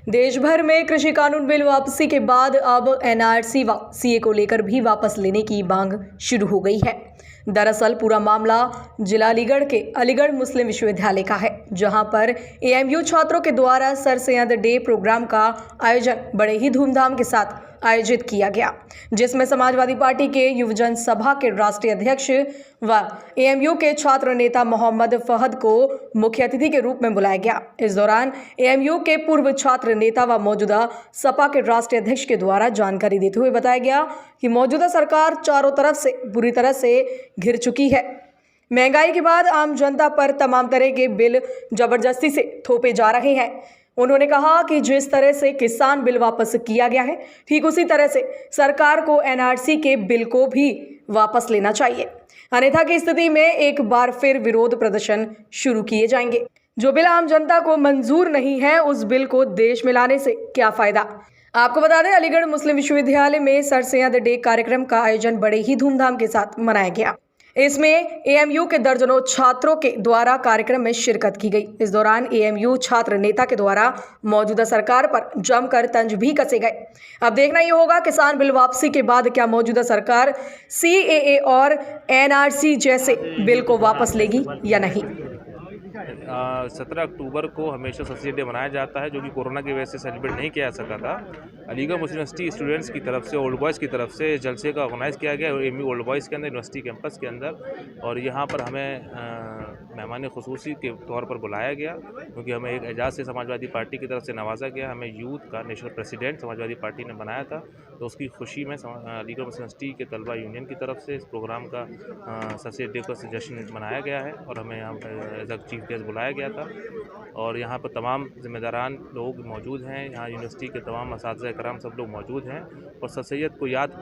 देश भर में कृषि कानून बिल वापसी के बाद अब एनआरसी व सीए को लेकर भी वापस लेने की मांग शुरू हो गई है। दरअसल पूरा मामला जिला अलीगढ़ के अलीगढ़ मुस्लिम विश्वविद्यालय का है, जहां पर एएमयू छात्रों के द्वारा सर सैयद डे प्रोग्राम का आयोजन बड़े ही धूमधाम के साथ आयोजित किया गया, जिसमें समाजवादी पार्टी के युवजन सभा के राष्ट्रीय अध्यक्ष व एएमयू के छात्र नेता मोहम्मद फहद को मुख्य अतिथि के रूप में बुलाया गया। इस दौरान एएमयू के पूर्व छात्र नेता व मौजूदा सपा के राष्ट्रीय अध्यक्ष के द्वारा जानकारी देते हुए बताया गया कि मौजूदा सरकार चारों तरफ से बुरी तरह से घिर चुकी है। महंगाई के बाद आम जनता पर तमाम तरह के बिल जबरदस्ती से थोपे जा रहे हैं। उन्होंने कहा कि जिस तरह से किसान बिल वापस किया गया है, ठीक उसी तरह से सरकार को एनआरसी के बिल को भी वापस लेना चाहिए, अन्यथा की स्थिति में एक बार फिर विरोध प्रदर्शन शुरू किए जाएंगे। जो बिल आम जनता को मंजूर नहीं है, उस बिल को देश में लाने से क्या फायदा। आपको बता दें, अलीगढ़ मुस्लिम विश्वविद्यालय में सर सैयद डे कार्यक्रम का आयोजन बड़े ही धूमधाम के साथ मनाया गया। इसमें एएमयू के दर्जनों छात्रों के द्वारा कार्यक्रम में शिरकत की गई। इस दौरान एएमयू छात्र नेता के द्वारा मौजूदा सरकार पर जमकर तंज भी कसे गए। अब देखना ये होगा किसान बिल वापसी के बाद क्या मौजूदा सरकार सीएए और एनआरसी जैसे बिल को वापस लेगी या नहीं। 17 अक्टूबर को हमेशा सर डे मनाया जाता है, जो कि कोरोना की वजह से सेलिब्रेट नहीं किया जा सका था। अलीगढ़ मुस्लिम यूनिवर्सिटी स्टूडेंट्स की तरफ से, ओल्ड बॉयज़ की तरफ से जलसे का ऑर्गेनाइज़ किया गया एएमयू ओल्ड बॉयज़ के अंदर, यूनिवर्सिटी कैंपस के अंदर। और यहाँ पर हमें मेहमान खुसूसी के तौर पर बुलाया गया, क्योंकि हमें एक एजाज़ से समाजवादी पार्टी की तरफ से नवाजा गया। हमें यूथ का नेशनल प्रेसिडेंट समाजवादी पार्टी ने बनाया था, तो उसकी खुशी में अलीगढ़ मुस्लिम यूनिवर्सिटी के तलबा यूनियन की तरफ से इस प्रोग्राम का सर डे का जश्न मनाया गया है और हमें यहाँ पर एज अ चीफ गेस्ट बुलाया गया था। और यहाँ पर तमाम जिम्मेदारान लोग मौजूद हैं, यहाँ यूनिवर्सिटी के तमाम असातिज़ा कराम सब लोग मौजूद हैं और सर सैयद को याद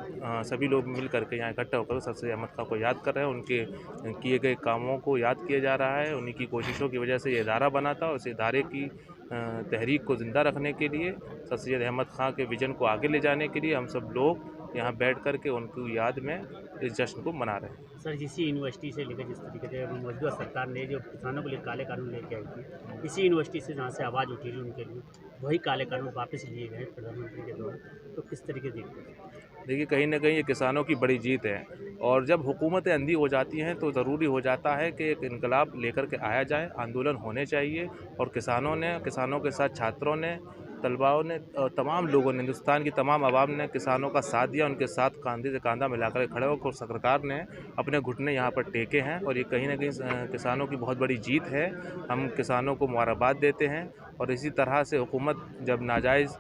सभी लोग मिल करके यहाँ इकट्ठा होकर सर सैयद अहमद खां को याद कर रहे हैं। उनके किए गए कामों को याद किया जा रहा है। उन्हीं की कोशिशों की वजह से ये इदारा बना था और इस इदारे की तहरीक को ज़िंदा रखने के लिए, सर सैयद अहमद खां के विजन को आगे ले जाने के लिए हम सब लोग यहाँ बैठ कर के उनकी याद में इस जश्न को मना रहे हैं। सर, जिसी यूनिवर्सिटी से लेकर जिस तरीके से मौजूदा सरकार ने जो किसानों के लिए काले कानून लेके आई थी, इसी यूनिवर्सिटी से जहाँ से आवाज़ उठी थी उनके लिए, वही काले कानून वापस लिए गए प्रधानमंत्री के द्वारा, तो किस तरीके से देखते हैं? देखिए, कहीं ना कहीं ये किसानों की बड़ी जीत है और जब हुकूमतें अंधी हो जाती हैं तो ज़रूरी हो जाता है कि एक इनकलाब लेकर के आया जाए, आंदोलन होने चाहिए। और किसानों के साथ छात्रों ने, तलबाओं ने, तमाम लोगों ने, हिंदुस्तान की तमाम आवाम ने किसानों का साथ दिया। उनके साथ कंधे से कंधा मिलाकर खड़े होकर सरकार ने अपने घुटने यहाँ पर टेके हैं और ये कहीं ना कहीं किसानों की बहुत बड़ी जीत है। हम किसानों को मुबारकबाद देते हैं और इसी तरह से हुकूमत जब नाजायज़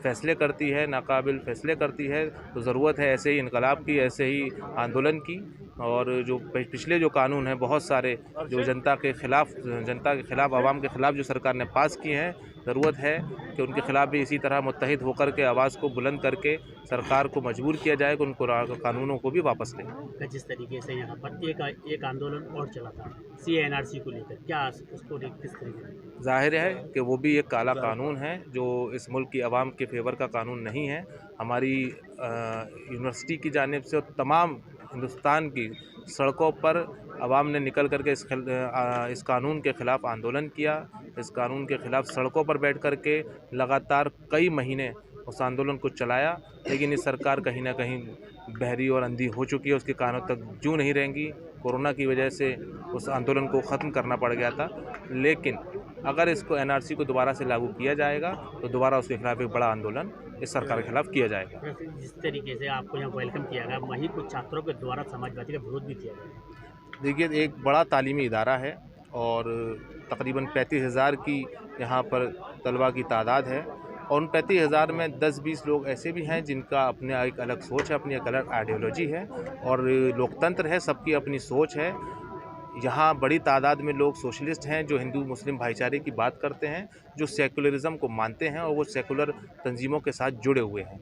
फ़ैसले करती है, नाकाबिल फ़ैसले करती है, तो ज़रूरत है ऐसे ही इनकलाब की, ऐसे ही आंदोलन की। और जो पिछले जो कानून हैं बहुत सारे जो जनता के ख़िलाफ़ आवाम के ख़िलाफ़ जो सरकार ने पास किए हैं, ज़रूरत है कि उनके ख़िलाफ़ भी इसी तरह मुत्तहिद होकर के आवाज़ को बुलंद करके सरकार को मजबूर किया जाए कि उन कानूनों को भी वापस लें। जिस तरीके से यहाँ पर एक आंदोलन और चला था सीए एनआरसी को लेकर, क्या उसको किस तरीके से? ज़ाहिर है कि वो भी एक काला कानून है जो इस मुल्क की आवाम के फेवर का कानून नहीं है। हमारी यूनिवर्सिटी की जानिब से और तमाम हिंदुस्तान की सड़कों पर आवाम ने निकल करके इस कानून के ख़िलाफ़ आंदोलन किया। इस कानून के ख़िलाफ़ सड़कों पर बैठ कर के लगातार कई महीने उस आंदोलन को चलाया, लेकिन ये सरकार कहीं ना कहीं बहरी और अंधी हो चुकी है, उसके कानों तक जू नहीं रहेंगी। कोरोना की वजह से उस आंदोलन को ख़त्म करना पड़ गया था, लेकिन अगर इसको एनआरसी को दोबारा से लागू किया जाएगा तो दोबारा उसके खिलाफ़ एक बड़ा आंदोलन इस सरकार के खिलाफ़ किया जाएगा। जिस तरीके से आपको यहाँ वेलकम किया गया, वहीं कुछ छात्रों के द्वारा समाजवादी का विरोध भी किया गया। देखिए, एक बड़ा तालीमी इदारा है और तकरीबन 35,000 की यहाँ पर तलबा की तादाद है और उन 35,000 में 10-20 लोग ऐसे भी हैं जिनका अपने एक अलग सोच है, अपनी एक अलग आइडियोलॉजी है और लोकतंत्र है, सबकी अपनी सोच है। यहाँ बड़ी तादाद में लोग सोशलिस्ट हैं जो हिंदू मुस्लिम भाईचारे की बात करते हैं, जो सेकुलरिज़म को मानते हैं और वो सेकुलर तंजीमों के साथ जुड़े हुए हैं।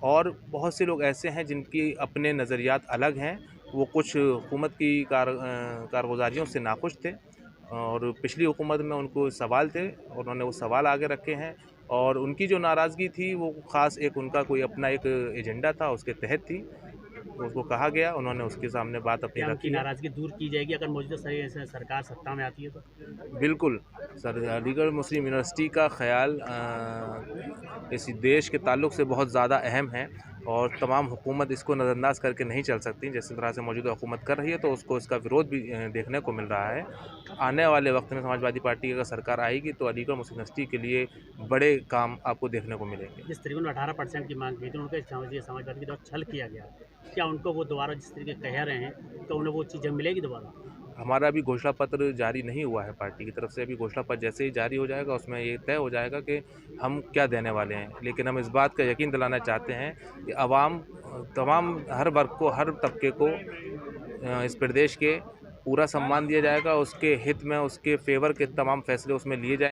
और बहुत से लोग ऐसे हैं जिनकी अपने नज़रियात अलग हैं, वो कुछ हुकूमत की कारगुजारियों से नाखुश थे और पिछली हुकूमत में उनको सवाल थे और उन्होंने वो सवाल आगे रखे हैं और उनकी जो नाराज़गी थी वो ख़ास एक उनका कोई अपना एक एजेंडा था, उसके तहत थी। उसको कहा गया, उन्होंने उसके सामने बात अपनी क्या उनकी रखी है। नाराज़गी दूर की जाएगी अगर मौजूदा सरकार सत्ता में आती है तो? बिल्कुल, सर अलीगढ़ मुस्लिम यूनिवर्सिटी का ख़्याल इस देश के ताल्लुक से बहुत ज़्यादा अहम है और तमाम हुकूमत इसको नज़रअंदाज करके नहीं चल सकती। जिस तरह से मौजूदा हुकूमत कर रही है तो उसको इसका विरोध भी देखने को मिल रहा है। आने वाले वक्त में समाजवादी पार्टी अगर सरकार आएगी तो अलीगढ़ मुस्लिम यूनिवर्सिटी के लिए बड़े काम आपको देखने को मिलेंगे। जिस तरीके उन्होंने 18% की मांग की थी, उनके समाजवादी के दौर छल किया गया। क्या उनको वो दोबारा जिस तरीके कह रहे हैं तो उन्हें वो चीज़ें मिलेगी दोबारा? हमारा अभी घोषणा पत्र जारी नहीं हुआ है पार्टी की तरफ से। अभी घोषणा पत्र जैसे ही जारी हो जाएगा उसमें ये तय हो जाएगा कि हम क्या देने वाले हैं। लेकिन हम इस बात का यकीन दिलाना चाहते हैं कि आवाम तमाम हर वर्ग को, हर तबके को इस प्रदेश के पूरा सम्मान दिया जाएगा। उसके हित में, उसके फेवर के तमाम फैसले उसमें लिए जाएंगे।